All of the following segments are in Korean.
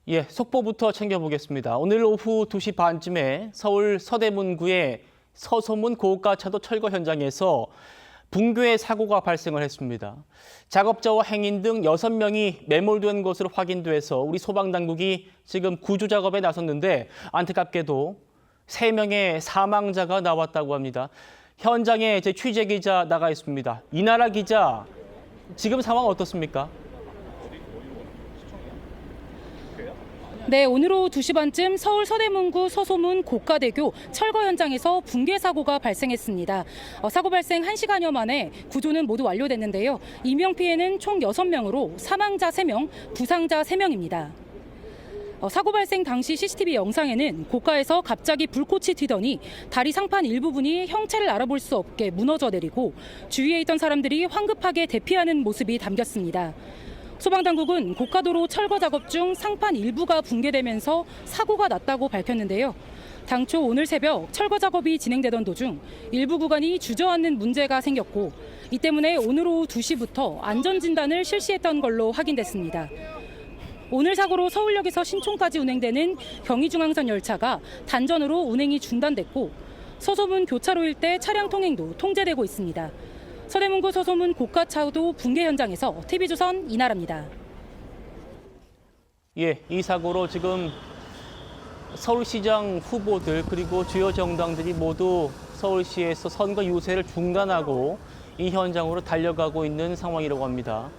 예, 속보부터 챙겨보겠습니다. 오늘 오후 2시 반쯤에 서울 서대문구의 서소문 고가차도 철거 현장에서 붕괴 사고가 발생을 했습니다. 작업자와 행인 등 6명이 매몰된 것으로 확인돼서 우리 소방당국이 지금 구조 작업에 나섰는데 안타깝게도 3명의 사망자가 나왔다고 합니다. 현장에 제 취재 기자 나가 있습니다. 이나라 기자, 지금 상황 어떻습니까? 네, 오늘 오후 2시 반쯤 서울 서대문구 서소문 고가대교 철거 현장에서 붕괴 사고가 발생했습니다. 사고 발생 1시간여 만에 구조는 모두 완료됐는데요. 인명피해는 총 6명으로 사망자 3명, 부상자 3명입니다. 사고 발생 당시 CCTV 영상에는 고가에서 갑자기 불꽃이 튀더니 다리 상판 일부분이 형체를 알아볼 수 없게 무너져 내리고 주위에 있던 사람들이 황급하게 대피하는 모습이 담겼습니다. 소방당국은 고가도로 철거 작업 중 상판 일부가 붕괴되면서 사고가 났다고 밝혔는데요. 당초 오늘 새벽 철거 작업이 진행되던 도중 일부 구간이 주저앉는 문제가 생겼고 이 때문에 오늘 오후 2시부터 안전진단을 실시했던 걸로 확인됐습니다. 오늘 사고로 서울역에서 신촌까지 운행되는 경의중앙선 열차가 단전으로 운행이 중단됐고 서소문 교차로 일대 차량 통행도 통제되고 있습니다. 서대문구 서소문 고가차도 붕괴 현장에서 TV조선 이나라입니다. 예, 이 사고로 지금 서울시장 후보들 그리고 주요 정당들이 모두 서울시에서 선거 유세를 중단하고 이 현장으로 달려가고 있는 상황이라고 합니다.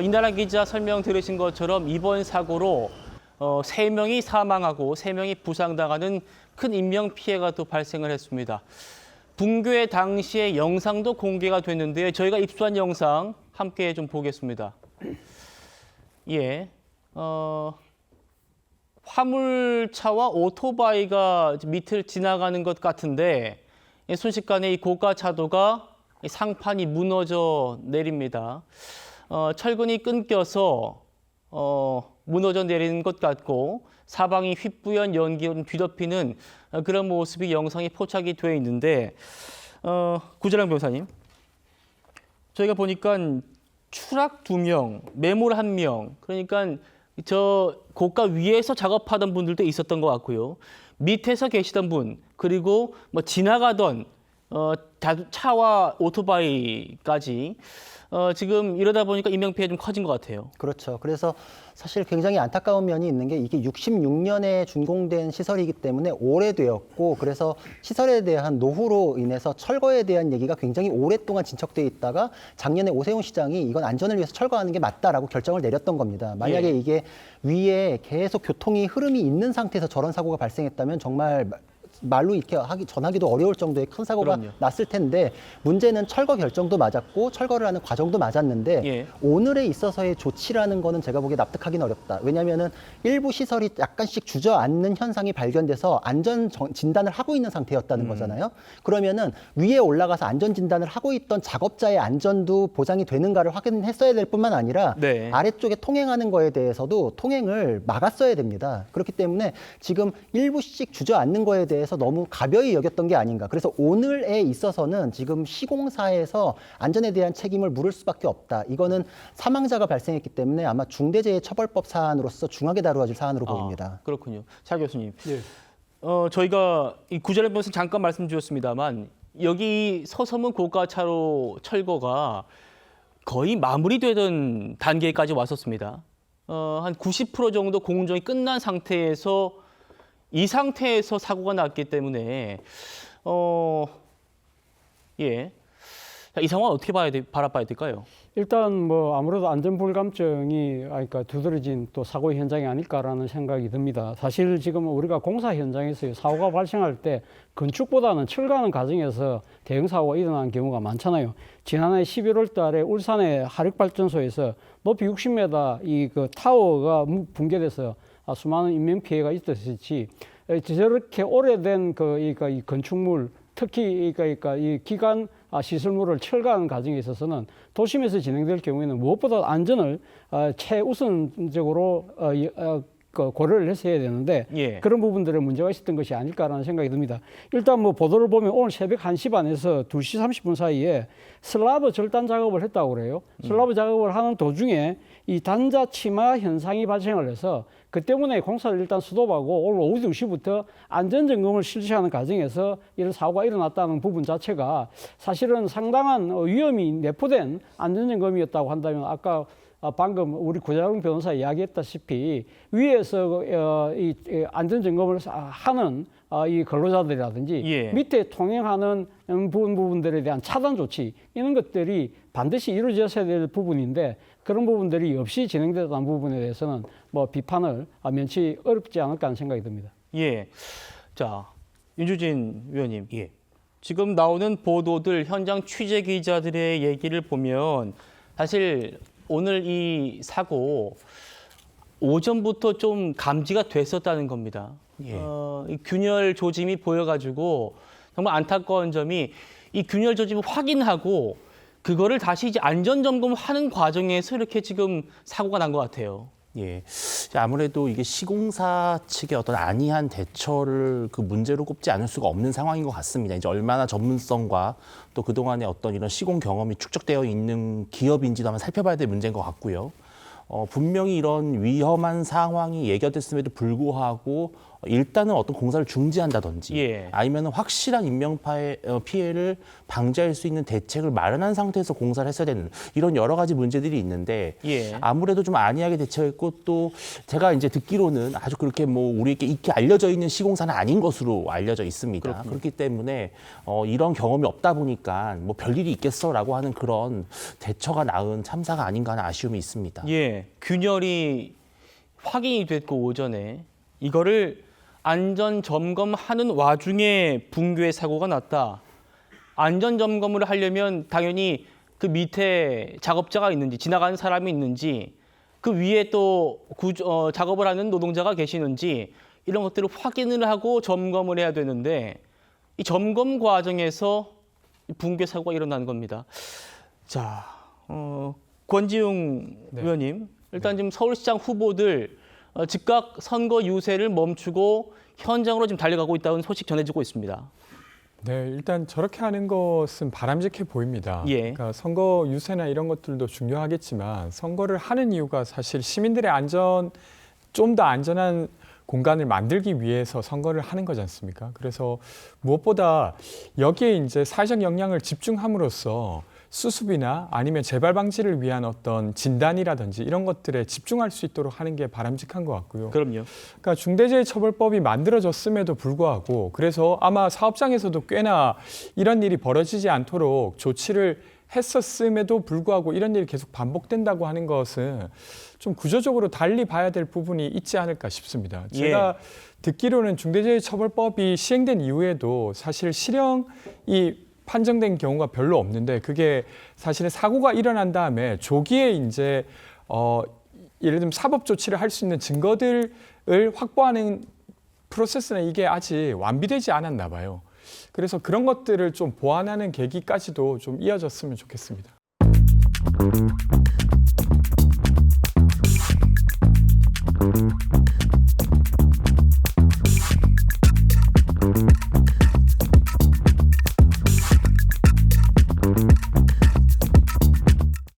이나라 기자 설명 들으신 것처럼 이번 사고로 3명이 사망하고 3명이 부상당하는 큰 인명피해가 또 발생을 했습니다. 붕괴 당시의 영상도 공개가 됐는데요. 저희가 입수한 영상 함께 좀 보겠습니다. 예, 화물차와 오토바이가 밑을 지나가는 것 같은데 순식간에 이 고가차도가 상판이 무너져 내립니다. 철근이 끊겨서 무너져 내리는 것 같고 사방이 휘뿌연 연기로 뒤덮이는 그런 모습이 영상에 포착이 되어 있는데 구자랑 변호사님, 저희가 보니까 추락 2명, 매몰 1명, 그러니까 저 고가 위에서 작업하던 분들도 있었던 것 같고요. 밑에서 계시던 분, 그리고 뭐 지나가던 차와 오토바이까지 지금 이러다 보니까 인명피해 좀 커진 것 같아요. 그렇죠. 그래서 사실 굉장히 안타까운 면이 있는 게 이게 66년에 준공된 시설이기 때문에 오래되었고 그래서 시설에 대한 노후로 인해서 철거에 대한 얘기가 굉장히 오랫동안 진척돼 있다가 작년에 오세훈 시장이 이건 안전을 위해서 철거하는 게 맞다라고 결정을 내렸던 겁니다. 만약에 예. 이게 위에 계속 교통이 흐름이 있는 상태에서 저런 사고가 발생했다면 정말 말로 이렇게 전하기도 어려울 정도의 큰 사고가 그럼요. 났을 텐데 문제는 철거 결정도 맞았고 철거를 하는 과정도 맞았는데 예. 오늘에 있어서의 조치라는 거는 제가 보기에 납득하기는 어렵다. 왜냐하면은 일부 시설이 약간씩 주저앉는 현상이 발견돼서 안전 진단을 하고 있는 상태였다는 거잖아요. 그러면은 위에 올라가서 안전 진단을 하고 있던 작업자의 안전도 보장이 되는가를 확인했어야 될 뿐만 아니라 네. 아래쪽에 통행하는 거에 대해서도 통행을 막았어야 됩니다. 그렇기 때문에 지금 일부씩 주저앉는 거에 대해서 너무 가벼이 여겼던 게 아닌가. 그래서 오늘에 있어서는 지금 시공사에서 안전에 대한 책임을 물을 수밖에 없다. 이거는 사망자가 발생했기 때문에 아마 중대재해처벌법 사안으로서 중하게 다루어질 사안으로 보입니다. 그렇군요. 차 교수님. 예. 저희가 이 구자령 변호사 잠깐 말씀 주셨습니다만 여기 서서문 고가차로 철거가 거의 마무리되던 단계까지 왔었습니다. 한 90% 정도 공정이 끝난 상태에서 이 상태에서 사고가 났기 때문에 예. 자, 이 상황 어떻게 바라봐야 될까요? 일단 뭐 아무래도 안전불감증이 그러니까 두드러진 또 사고의 현장이 아닐까라는 생각이 듭니다. 사실 지금 우리가 공사 현장에서 사고가 발생할 때 건축보다는 철거하는 과정에서 대형 사고가 일어나는 경우가 많잖아요. 지난해 11월 달에 울산의 화력발전소에서 높이 60m 이 그 타워가 붕괴돼서 수많은 인명 피해가 있었지. 저렇게 오래된 이 건축물, 특히 이 기관 시설물을 철거하는 과정에 있어서는 도심에서 진행될 경우에는 무엇보다 안전을 최우선적으로 고려를 했어야 되는데 예. 그런 부분들에 문제가 있었던 것이 아닐까라는 생각이 듭니다. 일단 뭐 보도를 보면 오늘 새벽 1시 반에서 2시 30분 사이에 슬라브 절단 작업을 했다고 그래요. 슬라브 작업을 하는 도중에 이 단자 치마 현상이 발생을 해서 그 때문에 공사를 일단 스톱하고 오늘 오후 2시부터 안전점검을 실시하는 과정에서 이런 사고가 일어났다는 부분 자체가 사실은 상당한 위험이 내포된 안전점검이었다고 한다면 아까 방금 우리 구자룡 변호사 이야기했다시피 위에서 이 안전점검을 하는 이 근로자들이라든지 예. 밑에 통행하는 부분들에 대한 차단 조치 이런 것들이 반드시 이루어졌어야 될 부분인데 그런 부분들이 없이 진행되던 부분에 대해서는 뭐 비판을 면치 어렵지 않을까 하는 생각이 듭니다. 예. 자, 윤주진 위원님. 예. 지금 나오는 보도들, 현장 취재 기자들의 얘기를 보면 사실 오늘 이 사고 오전부터 좀 감지가 됐었다는 겁니다. 예. 이 균열 조짐이 보여가지고 정말 안타까운 점이 이 균열 조짐을 확인하고 그거를 다시 이제 안전 점검하는 과정에서 이렇게 지금 사고가 난 것 같아요. 예. 아무래도 이게 시공사 측의 어떤 안이한 대처를 그 문제로 꼽지 않을 수가 없는 상황인 것 같습니다. 이제 얼마나 전문성과 또 그동안의 어떤 이런 시공 경험이 축적되어 있는 기업인지도 한번 살펴봐야 될 문제인 것 같고요. 분명히 이런 위험한 상황이 예견됐음에도 불구하고 일단은 어떤 공사를 중지한다든지 예. 아니면 확실한 인명 피해를 방지할 수 있는 대책을 마련한 상태에서 공사를 했어야 되는 이런 여러 가지 문제들이 있는데 예. 아무래도 좀 안이하게 대처했고 또 제가 이제 듣기로는 아주 그렇게 뭐 우리에게 익히 알려져 있는 시공사는 아닌 것으로 알려져 있습니다. 그렇군요. 그렇기 때문에 이런 경험이 없다 보니까 뭐 별일이 있겠어라고 하는 그런 대처가 나은 참사가 아닌가 하는 아쉬움이 있습니다. 예, 균열이 확인이 됐고 오전에 이거를 안전 점검하는 와중에 붕괴 사고가 났다. 안전 점검을 하려면 당연히 그 밑에 작업자가 있는지 지나가는 사람이 있는지 그 위에 또 작업을 하는 노동자가 계시는지 이런 것들을 확인을 하고 점검을 해야 되는데 이 점검 과정에서 붕괴 사고가 일어난 겁니다. 자, 권지웅 의원님, 일단 지금 서울시장 후보들 즉각 선거 유세를 멈추고 현장으로 지금 달려가고 있다는 소식 전해지고 있습니다. 네, 일단 저렇게 하는 것은 바람직해 보입니다. 예. 그러니까 선거 유세나 이런 것들도 중요하겠지만 선거를 하는 이유가 사실 시민들의 안전, 좀 더 안전한 공간을 만들기 위해서 선거를 하는 거지 않습니까? 그래서 무엇보다 여기에 이제 사회적 역량을 집중함으로써 수습이나 아니면 재발 방지를 위한 어떤 진단이라든지 이런 것들에 집중할 수 있도록 하는 게 바람직한 것 같고요. 그럼요. 그러니까 중대재해처벌법이 만들어졌음에도 불구하고 그래서 아마 사업장에서도 꽤나 이런 일이 벌어지지 않도록 조치를 했었음에도 불구하고 이런 일이 계속 반복된다고 하는 것은 좀 구조적으로 달리 봐야 될 부분이 있지 않을까 싶습니다. 제가 듣기로는 중대재해처벌법이 시행된 이후에도 사실 실형이 판정된 경우가 별로 없는데 그게 사실은 사고가 일어난 다음에 조기에 이제 예를 들면 사법 조치를 할 수 있는 증거들을 확보하는 프로세스는 이게 아직 완비되지 않았나 봐요. 그래서 그런 것들을 좀 보완하는 계기까지도 좀 이어졌으면 좋겠습니다.